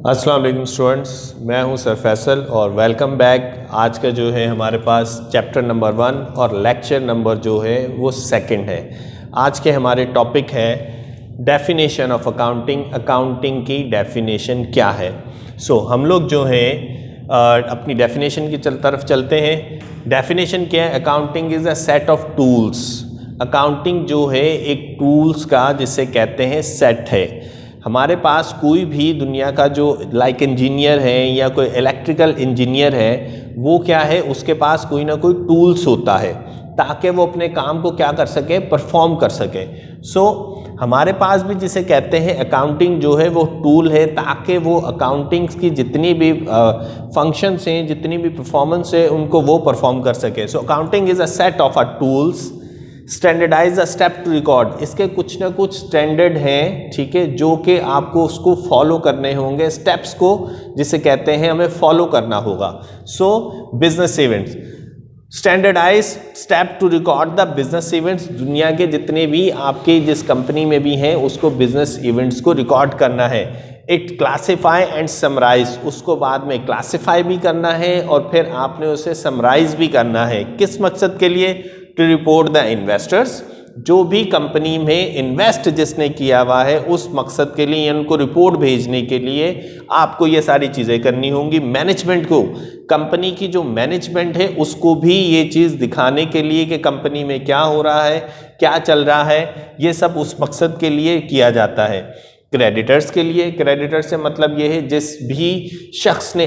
अस्सलाम वालेकुम स्टूडेंट्स, मैं हूं सर फैसल और वेलकम बैक। आज का जो है हमारे पास चैप्टर नंबर 1 और लेक्चर नंबर जो है वो सेकंड है। आज के हमारे टॉपिक है डेफिनेशन ऑफ अकाउंटिंग। अकाउंटिंग की डेफिनेशन क्या है। हम लोग जो है अपनी डेफिनेशन की तरफ चलते हैं। डेफिनेशन क्या है? Accounting is a set of tools. Accounting जो है एक टूल्स का जिसे कहते हैं सेट है। हमारे पास कोई भी दुनिया का जो इंजीनियर है या कोई इलेक्ट्रिकल इंजीनियर है, वो क्या है, उसके पास कोई ना कोई टूल्स होता है ताकि वो अपने काम को क्या कर सके, परफॉर्म कर सके। हमारे पास भी जिसे कहते हैं अकाउंटिंग जो है वो टूल है ताकि वो अकाउंटिंग की जितनी भी फंक्शंस हैं, जितनी भी परफॉर्मेंस है, उनको वो परफॉर्म कर सके। Accounting is a set of a tools standardize a step to record. इसके कुछ ना कुछ स्टैंडर्ड हैं, ठीक है, जो कि आपको उसको फॉलो करने होंगे, स्टेप्स को जिसे कहते हैं हमें फॉलो करना होगा। Business events, standardize step to record the business events. दुनिया के जितने भी आपके जिस कंपनी में भी हैं उसको बिजनेस इवेंट्स को रिकॉर्ड करना है। इट क्लासीफाई एंड समराइज, उसको बाद में क्लासीफाई भी करना है और फिर आपने उसे समराइज भी करना है। किस मकसद के लिए? टू रिपोर्ट द इन्वेस्टर्स, जो भी कंपनी में इन्वेस्ट जिसने किया हुआ है उस मकसद के लिए, उनको रिपोर्ट भेजने के लिए आपको ये सारी चीज़ें करनी होंगी। मैनेजमेंट को, कंपनी की जो मैनेजमेंट है उसको भी ये चीज़ दिखाने के लिए कि कंपनी में क्या हो रहा है, क्या चल रहा है, ये सब उस मकसद के लिए किया जाता है। क्रेडिटर्स के लिए, क्रेडिटर्स से मतलब ये है जिस भी शख्स ने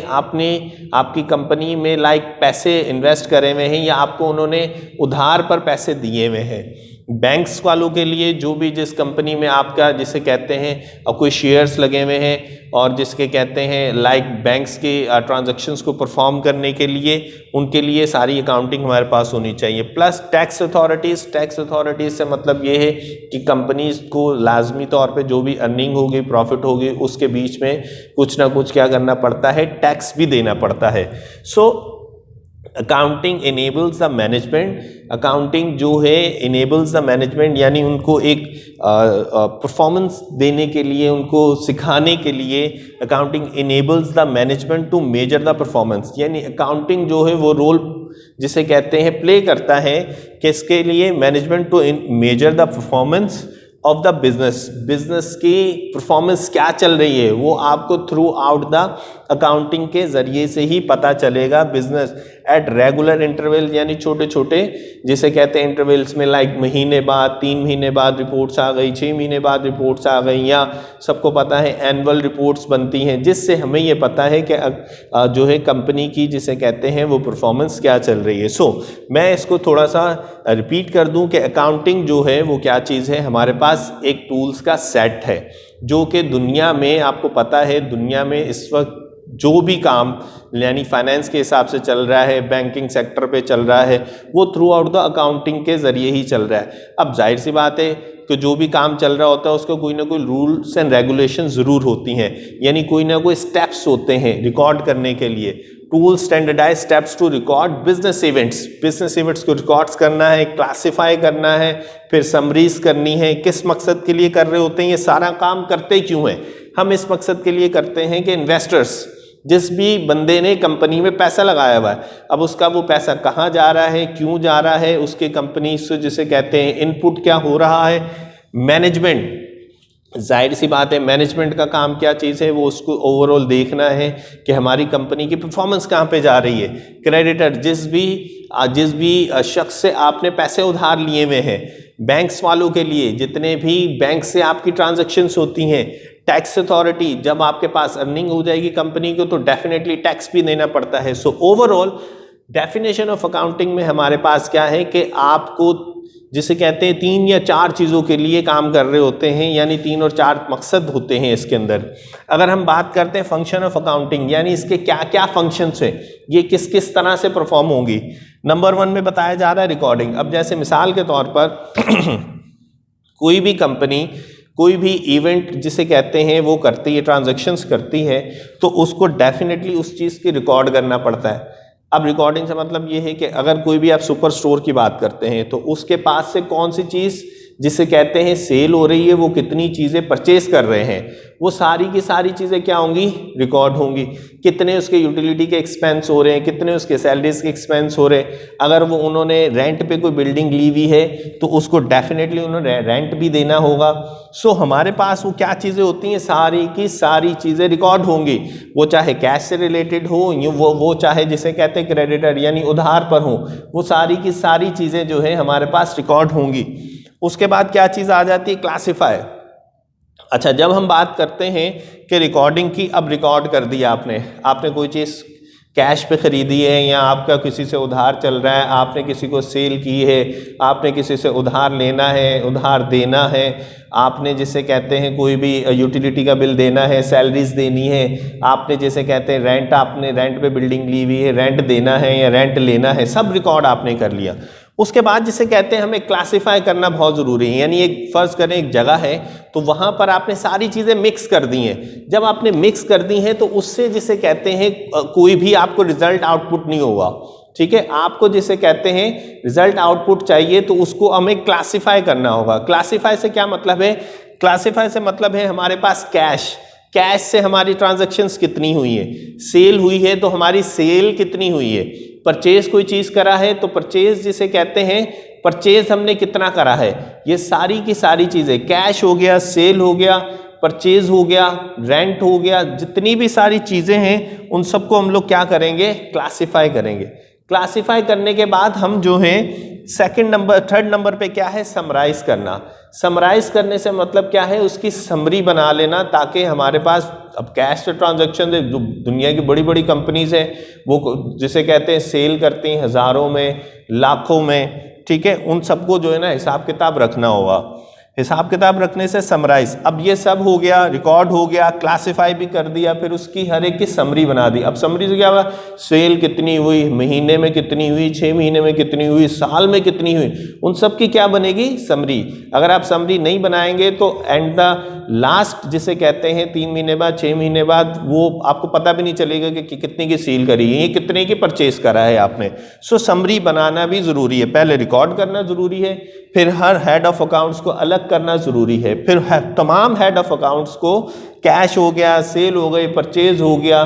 आपकी कंपनी में पैसे इन्वेस्ट करे हुए हैं या आपको उन्होंने उधार पर पैसे दिए हुए हैं। बैंक्स वालों के लिए, जो भी जिस कंपनी में आपका जिसे कहते हैं कोई शेयर्स लगे हुए हैं और जिसके कहते हैं बैंक्स के ट्रांजैक्शंस को परफॉर्म करने के लिए, उनके लिए सारी अकाउंटिंग हमारे पास होनी चाहिए। Plus tax authorities, tax authorities से मतलब ये है कि कंपनीज को लाजमी तौर पे जो भी अर्निंग होगी, प्रॉफिट होगी, उसके बीच में कुछ ना कुछ क्या करना पड़ता है, टैक्स भी देना पड़ता है। Accounting enables the management, accounting जो है इनेबल्स द मैनेजमेंट, यानी उनको एक परफॉर्मेंस देने के लिए, उनको सिखाने के लिए accounting enables the management to measure the performance. यानी अकाउंटिंग जो है वो रोल जिसे कहते हैं प्ले करता है किसके लिए? Management to measure the performance of the business की परफॉर्मेंस क्या चल रही है वो आपको थ्रू आउट द अकाउंटिंग के ज़रिए से ही पता चलेगा। बिजनेस एट रेगुलर इंटरवल, यानी छोटे छोटे जिसे कहते हैं इंटरवल्स में, महीने बाद, 3 महीने बाद रिपोर्ट्स आ गई, 6 महीने बाद रिपोर्ट्स आ गई, या सबको पता है एनुअल रिपोर्ट्स बनती हैं, जिससे हमें ये पता है कि जो है कंपनी की जिसे कहते हैं वो परफॉर्मेंस क्या चल रही है। मैं इसको थोड़ा सा रिपीट कर दूं कि अकाउंटिंग जो है वो क्या चीज़ है। हमारे पास एक टूल्स का सेट है जो कि दुनिया में, आपको पता है दुनिया में इस वक्त जो भी काम यानी फाइनेंस के हिसाब से चल रहा है, बैंकिंग सेक्टर पे चल रहा है, वो थ्रू आउट द अकाउंटिंग के ज़रिए ही चल रहा है। अब जाहिर सी बात है कि जो भी काम चल रहा होता है उसका कोई ना कोई रूल्स एंड रेगुलेशन ज़रूर होती हैं, यानी कोई ना कोई स्टेप्स होते हैं रिकॉर्ड करने के लिए। Tool standardize steps to record business events, business events को रिकॉर्ड्स करना है, क्लासीफाई करना है, फिर समरीज करनी है। किस मकसद के लिए कर रहे होते हैं ये सारा काम? करते क्यों हैं हम? इस मकसद के लिए करते हैं कि इन्वेस्टर्स, जिस भी बंदे ने कंपनी में पैसा लगाया हुआ है, अब उसका वो पैसा कहाँ जा रहा है, क्यों जा रहा है, उसके कंपनी से जिसे कहते हैं इनपुट क्या हो रहा है। मैनेजमेंट, जाहिर सी बात है मैनेजमेंट का काम क्या चीज़ है, वो उसको ओवरऑल देखना है कि हमारी कंपनी की परफॉर्मेंस कहाँ पे जा रही है। क्रेडिटर, जिस भी शख्स से आपने पैसे उधार लिए हुए हैं, बैंक्स वालों के लिए, जितने भी बैंक से आपकी ट्रांजैक्शंस होती हैं। टैक्स अथॉरिटी, जब आपके पास अर्निंग हो जाएगी कंपनी को तो डेफिनेटली टैक्स भी देना पड़ता है। ओवरऑल डेफिनेशन ऑफ अकाउंटिंग में हमारे पास क्या है कि आपको जिसे कहते हैं 3 या 4 चीज़ों के लिए काम कर रहे होते हैं, यानी 3 और 4 मकसद होते हैं इसके अंदर। अगर हम बात करते हैं फंक्शन ऑफ अकाउंटिंग, यानी इसके क्या क्या फंक्शंस हैं, ये किस किस तरह से परफॉर्म होंगी। नंबर 1 में बताया जा रहा है रिकॉर्डिंग। अब जैसे मिसाल के तौर पर कोई भी कंपनी कोई भी इवेंट जिसे कहते हैं वो करती है, ट्रांजैक्शंस करती है, तो उसको डेफिनेटली उस चीज़ की रिकॉर्ड करना पड़ता है। अब रिकॉर्डिंग से मतलब ये है कि अगर कोई भी आप सुपर स्टोर की बात करते हैं तो उसके पास से कौन सी चीज़ जिसे कहते हैं सेल हो रही है, वो कितनी चीज़ें परचेज कर रहे हैं, वो सारी की सारी चीज़ें क्या होंगी, रिकॉर्ड होंगी। कितने उसके यूटिलिटी के एक्सपेंस हो रहे हैं, कितने उसके सैलरीज के एक्सपेंस हो रहे हैं। अगर वो उन्होंने रेंट पे कोई बिल्डिंग ली हुई है तो उसको डेफिनेटली उन्होंने रेंट भी देना होगा। सो हमारे पास वो क्या चीज़ें होती हैं, सारी की सारी चीज़ें रिकॉर्ड होंगी, वो चाहे कैश से रिलेटेड हो, वो चाहे जिसे कहते हैं क्रेडिटर यानी उधार पर हो, वो सारी की सारी चीज़ें जो है हमारे पास रिकॉर्ड होंगी। उसके बाद क्या चीज़ आ जाती है, क्लासिफाई। अच्छा, जब हम बात करते हैं कि रिकॉर्डिंग की, अब रिकॉर्ड कर दिया आपने कोई चीज़ कैश पे ख़रीदी है या आपका किसी से उधार चल रहा है, आपने किसी को सेल की है, आपने किसी से उधार लेना है, उधार देना है, आपने जिसे कहते हैं कोई भी यूटिलिटी का बिल देना है, सैलरीज देनी है, आपने जिसे कहते हैं रेंट, आपने रेंट पे बिल्डिंग ली हुई है, रेंट देना है या रेंट लेना है, सब रिकॉर्ड आपने कर लिया। उसके बाद जिसे कहते हैं हमें क्लासिफाई करना बहुत ज़रूरी है, यानी एक फ़र्ज़ करें एक जगह है तो वहाँ पर आपने सारी चीज़ें मिक्स कर दी हैं। जब आपने मिक्स कर दी हैं तो उससे जिसे कहते हैं कोई भी आपको रिजल्ट आउटपुट नहीं होगा, ठीक है। आपको जिसे कहते हैं रिजल्ट आउटपुट चाहिए तो उसको हमें क्लासिफाई करना होगा। क्लासिफाई से क्या मतलब है, क्लासिफाई से मतलब है हमारे पास कैश से हमारी ट्रांजैक्शंस कितनी हुई है, सेल हुई है तो हमारी सेल कितनी हुई है, परचेज कोई चीज़ करा है तो परचेज जिसे कहते हैं परचेज हमने कितना करा है, ये सारी की सारी चीज़ें, कैश हो गया, सेल हो गया, परचेज हो गया, रेंट हो गया, जितनी भी सारी चीज़ें हैं उन सबको हम लोग क्या करेंगे, क्लासिफाई करेंगे। क्लासिफाई करने के बाद हम जो है थर्ड नंबर पे क्या है, समराइज करना। समराइज करने से मतलब क्या है, उसकी समरी बना लेना, ताकि हमारे पास अब कैश से ट्रांजैक्शन जो दुनिया की बड़ी बड़ी कंपनीज हैं वो जिसे कहते हैं सेल करती हैं हज़ारों में, लाखों में, ठीक है। उन सबको जो है ना हिसाब किताब रखना होगा। हिसाब किताब रखने से समराइज, अब ये सब हो गया, रिकॉर्ड हो गया, क्लासिफाई भी कर दिया, फिर उसकी हर एक की समरी बना दी। अब समरी से क्या हुआ, सेल कितनी हुई, महीने में कितनी हुई, 6 महीने में कितनी हुई, साल में कितनी हुई, उन सब की क्या बनेगी, समरी। अगर आप समरी नहीं बनाएंगे तो एंड द लास्ट जिसे कहते हैं 3 महीने बाद, 6 महीने बाद, वो आपको पता भी नहीं चलेगा कि कितने की सेल करी है, कितने की परचेज करा है आपने। सो समरी बनाना भी ज़रूरी है, पहले रिकॉर्ड करना ज़रूरी है, फिर हर हेड ऑफ अकाउंट्स को अलग करना ज़रूरी है, फिर तमाम हेड ऑफ अकाउंट्स को, कैश हो गया, सेल हो गई, परचेज हो गया,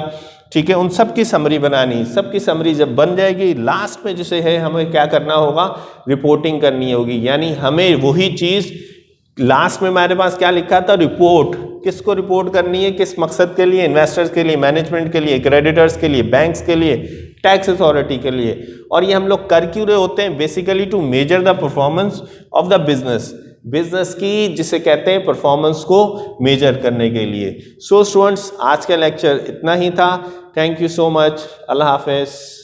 ठीक है, उन सब की समरी बनानी। सब की समरी जब बन जाएगी, लास्ट में जिसे है हमें क्या करना होगा, रिपोर्टिंग करनी होगी। यानी हमें वही चीज़ लास्ट में हमारे पास क्या लिखा था, रिपोर्ट, किसको रिपोर्ट करनी है, किस मकसद के लिए, इन्वेस्टर्स के लिए, मैनेजमेंट के लिए, क्रेडिटर्स के लिए, बैंक्स के लिए, टैक्स अथॉरिटी के लिए। और ये हम लोग कर क्यों रहे होते हैं, basically to measure the performance of the business की जिसे कहते हैं परफॉर्मेंस को मेजर करने के लिए। सो स्टूडेंट्स, आज का लेक्चर इतना ही था। थैंक यू सो मच, अल्लाह हाफिज़।